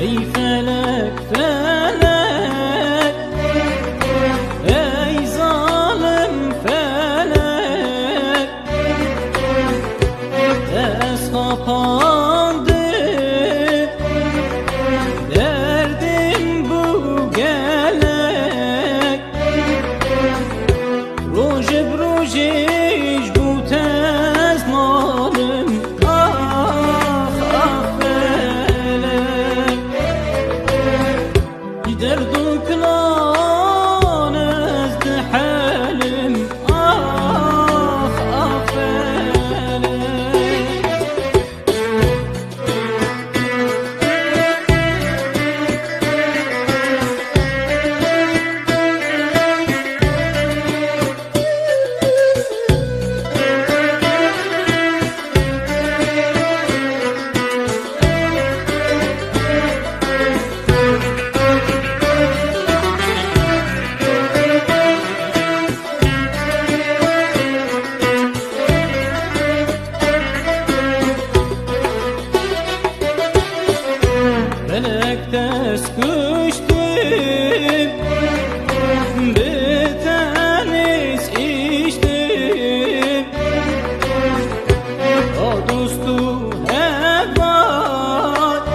ای فلک فلک، ای ظالم فلک، دست خاپانده دردم بو گلک، روژ بروژش بوت از مالم آخ آخ فلک، درد و کلان از حالم آخ آخ فلک. Felek ters kuştum, bir tenis içtim, o dostu hevat,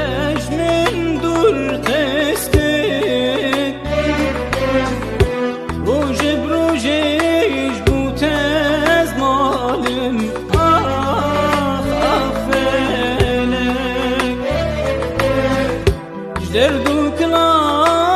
eşmin dur testik, roje broje iş bu tez malim, ah ah felek. درد و کلام